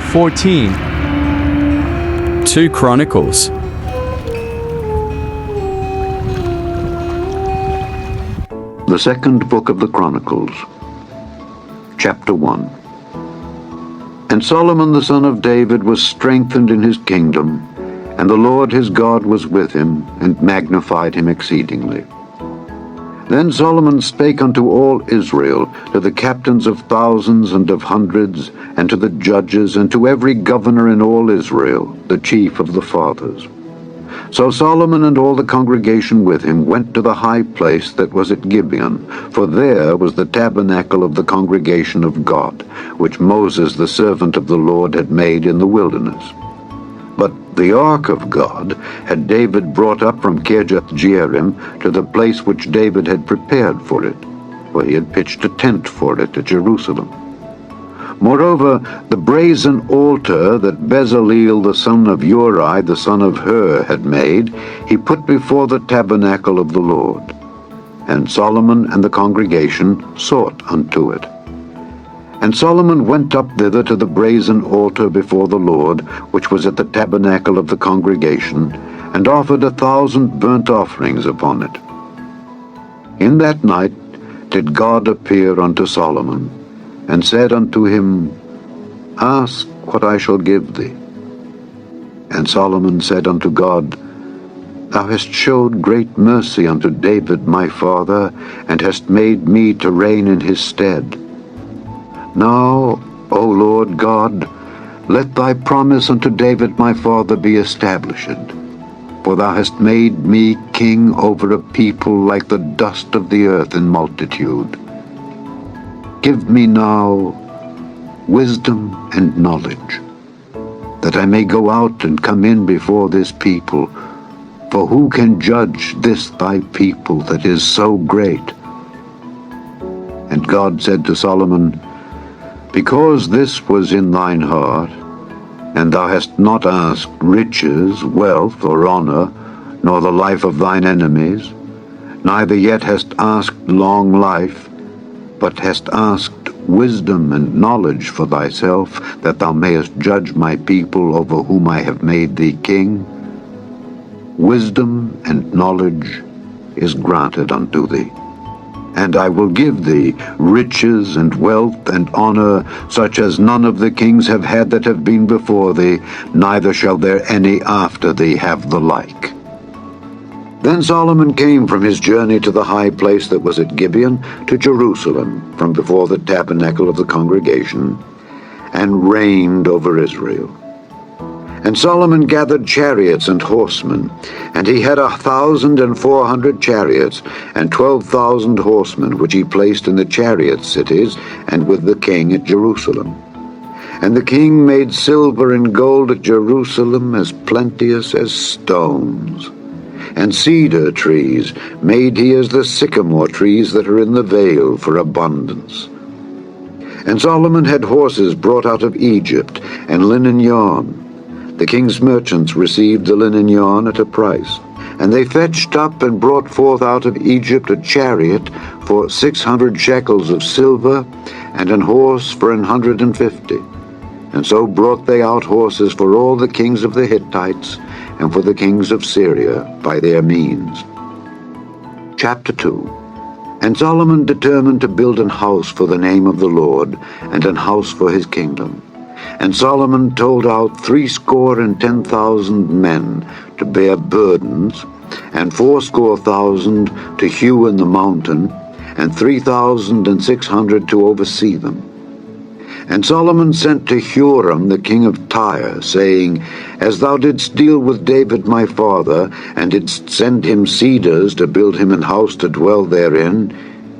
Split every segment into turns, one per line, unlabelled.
14. 2 Chronicles.
The second book of the Chronicles, Chapter 1. And Solomon the son of David was strengthened in his kingdom, and the Lord his God was with him, and magnified him exceedingly. Then Solomon spake unto all Israel, to the captains of thousands and of hundreds, and to the judges, and to every governor in all Israel, the chief of the fathers. So Solomon and all the congregation with him went to the high place that was at Gibeon, for there was the tabernacle of the congregation of God, which Moses the servant of the Lord had made in the wilderness. But the ark of God had David brought up from Kirjath-jearim to the place which David had prepared for it, for he had pitched a tent for it at Jerusalem. Moreover, the brazen altar that Bezaleel the son of Uri the son of Hur had made, he put before the tabernacle of the Lord. And Solomon and the congregation sought unto it. And Solomon went up thither to the brazen altar before the Lord, which was at the tabernacle of the congregation, and offered 1,000 burnt offerings upon it. In that night did God appear unto Solomon, and said unto him, Ask what I shall give thee. And Solomon said unto God, Thou hast showed great mercy unto David my father, and hast made me to reign in his stead. Now, O Lord God, let thy promise unto David my father be established. For thou hast made me king over a people like the dust of the earth in multitude. Give me now wisdom and knowledge, that I may go out and come in before this people. For who can judge this thy people that is so great? And God said to Solomon, Because this was in thine heart, and thou hast not asked riches, wealth, or honor, nor the life of thine enemies, neither yet hast asked long life, but hast asked wisdom and knowledge for thyself, that thou mayest judge my people over whom I have made thee king, wisdom and knowledge is granted unto thee. And I will give thee riches and wealth and honor, such as none of the kings have had that have been before thee, neither shall there any after thee have the like. Then Solomon came from his journey to the high place that was at Gibeon to Jerusalem, from before the tabernacle of the congregation, and reigned over Israel. And Solomon gathered chariots and horsemen, and he had 1,400 chariots, and 12,000 horsemen, which he placed in the chariot cities, and with the king at Jerusalem. And the king made silver and gold at Jerusalem as plenteous as stones. And cedar trees made he as the sycamore trees that are in the vale for abundance. And Solomon had horses brought out of Egypt, and linen yarn. The king's merchants received the linen yarn at a price, and they fetched up and brought forth out of Egypt a chariot for 600 shekels of silver, and an horse for 150. And so brought they out horses for all the kings of the Hittites, and for the kings of Syria by their means. Chapter 2. And Solomon determined to build an house for the name of the Lord, and an house for his kingdom. And Solomon told out 70,000 men to bear burdens, and 80,000 to hew in the mountain, and 3,600 to oversee them. And Solomon sent to Huram the king of Tyre, saying, As thou didst deal with David my father, and didst send him cedars to build him an house to dwell therein,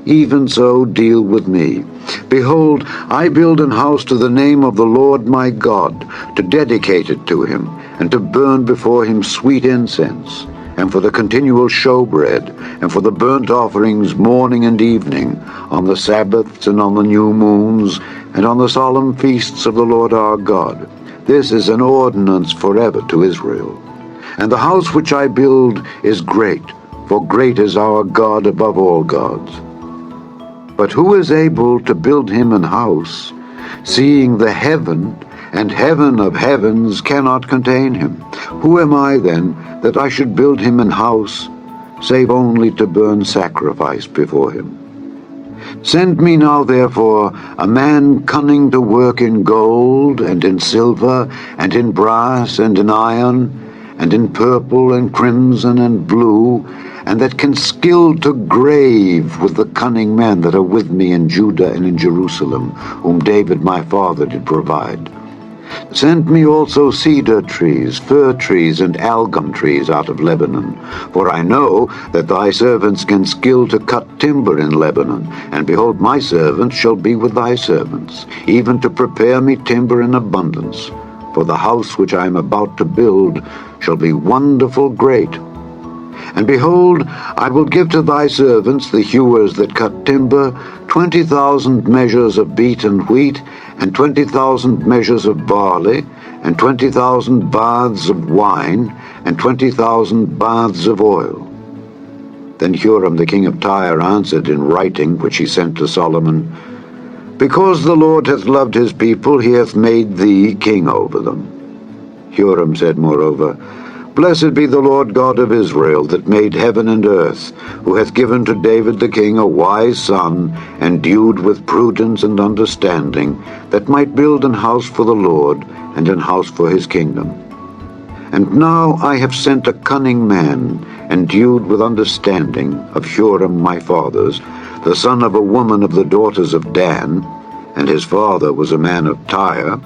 even so deal with me. Behold, I build an house to the name of the Lord my God, to dedicate it to him, and to burn before him sweet incense, and for the continual showbread, and for the burnt offerings morning and evening, on the Sabbaths and on the new moons, and on the solemn feasts of the Lord our God. This is an ordinance forever to Israel. And the house which I build is great, for great is our God above all gods. But who is able to build him an house, seeing the heaven and heaven of heavens cannot contain him. Who am I, then, that I should build him an house, save only to burn sacrifice before him? Send me now, therefore, a man cunning to work in gold, and in silver, and in brass, and in iron, and in purple, and crimson, and blue, and that can skill to grave with the cunning men that are with me in Judah and in Jerusalem, whom David my father did provide. Send me also cedar trees, fir trees, and algum trees out of Lebanon, for I know that thy servants can skill to cut timber in Lebanon, and behold, my servants shall be with thy servants, even to prepare me timber in abundance, for the house which I am about to build shall be wonderful great. And behold, I will give to thy servants, the hewers that cut timber, 20,000 measures of beaten wheat, and 20,000 measures of barley, and 20,000 baths of wine, and 20,000 baths of oil. Then Huram the king of Tyre answered in writing, which he sent to Solomon, Because the Lord hath loved his people, he hath made thee king over them. Huram said moreover, Blessed be the Lord God of Israel, that made heaven and earth, who hath given to David the king a wise son, endued with prudence and understanding, that might build an house for the Lord, and an house for his kingdom. And now I have sent a cunning man, endued with understanding, of Huram my father's, the son of a woman of the daughters of Dan, and his father was a man of Tyre,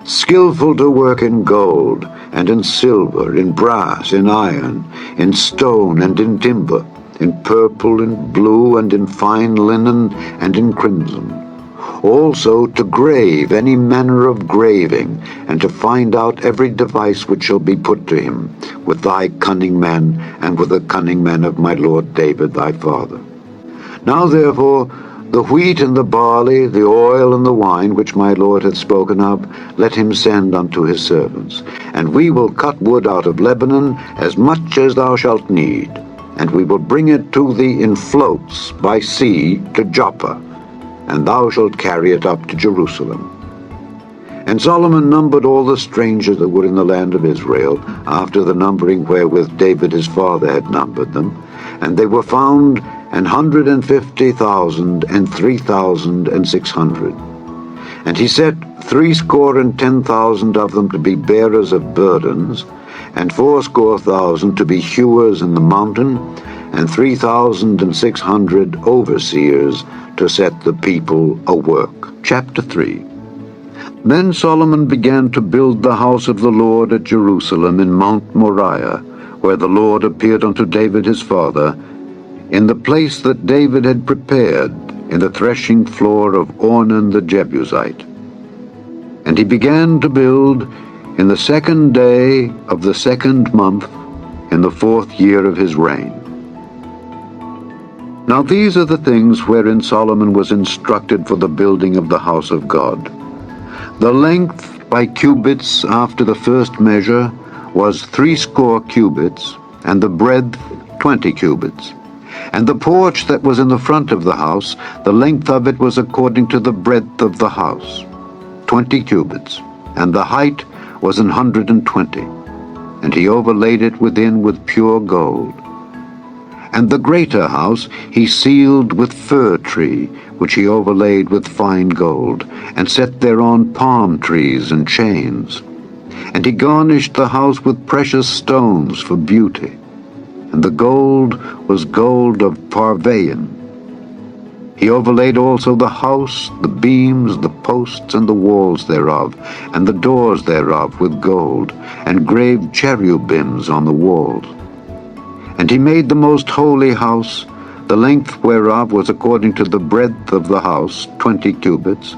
skillful to work in gold, and in silver, in brass, in iron, in stone, and in timber, in purple, in blue, and in fine linen, and in crimson. Also to grave any manner of graving, and to find out every device which shall be put to him, with thy cunning men, and with the cunning men of my lord David thy father. Now therefore, the wheat and the barley, the oil and the wine, which my lord hath spoken of, let him send unto his servants. And we will cut wood out of Lebanon, as much as thou shalt need, and we will bring it to thee in floats by sea to Joppa, and thou shalt carry it up to Jerusalem. And Solomon numbered all the strangers that were in the land of Israel, after the numbering wherewith David his father had numbered them, and they were found 150,000 and 3,600. And he set 70,000 of them to be bearers of burdens, and 80,000 to be hewers in the mountain, and 3,600 overseers to set the people a work. Chapter 3. Then Solomon began to build the house of the Lord at Jerusalem in Mount Moriah, where the Lord appeared unto David his father, in the place that David had prepared, in the threshing floor of Ornan the Jebusite. And he began to build in the 2nd day of the 2nd month, in the 4th year of his reign. Now these are the things wherein Solomon was instructed for the building of the house of God. The length by cubits after the first measure was 80 cubits, and the breadth 20 cubits. And the porch that was in the front of the house, the length of it was according to the breadth of the house, 20 cubits, and the height was 120. And he overlaid it within with pure gold. And the greater house he sealed with fir tree, which he overlaid with fine gold, and set thereon palm trees and chains. And he garnished the house with precious stones for beauty. And the gold was gold of Parvaim. He overlaid also the house, the beams, the posts, and the walls thereof, and the doors thereof with gold, and graved cherubims on the walls. And he made the most holy house, the length whereof was according to the breadth of the house, 20 cubits,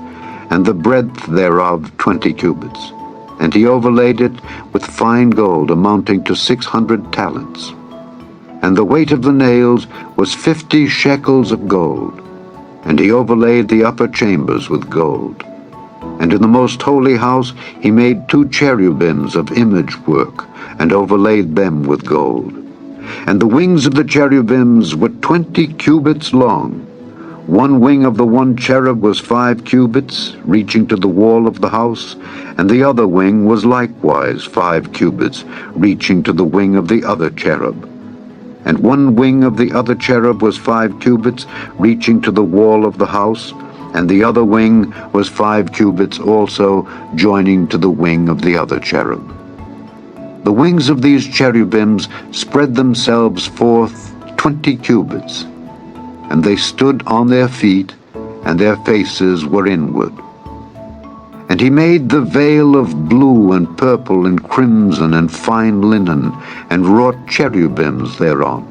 and the breadth thereof 20 cubits. And he overlaid it with fine gold, amounting to 600 talents. And the weight of the nails was 50 shekels of gold. And he overlaid the upper chambers with gold. And in the most holy house he made 2 cherubims of image work, and overlaid them with gold. And the wings of the cherubims were 20 cubits long. One wing of the one cherub was 5 cubits, reaching to the wall of the house, and the other wing was likewise 5 cubits, reaching to the wing of the other cherub. And one wing of the other cherub was 5 cubits, reaching to the wall of the house, and the other wing was 5 cubits also, joining to the wing of the other cherub. The wings of these cherubims spread themselves forth 20 cubits, and they stood on their feet, and their faces were inward. And he made the veil of blue and purple and crimson and fine linen, and wrought cherubims thereon.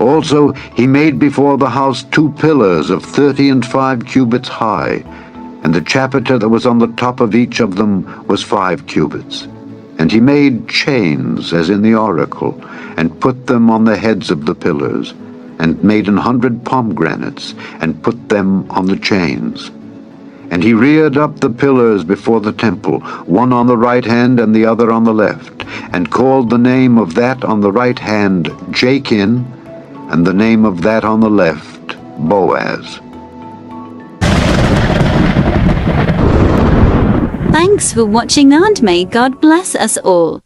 Also he made before the house 2 pillars of 30 and 5 cubits high, and the chapiter that was on the top of each of them was 5 cubits. And he made chains, as in the oracle, and put them on the heads of the pillars, and made 100 pomegranates, and put them on the chains. And he reared up the pillars before the temple, one on the right hand and the other on the left, and called the name of that on the right hand Jachin, and the name of that on the left Boaz.
Thanks for watching, and may God bless us all.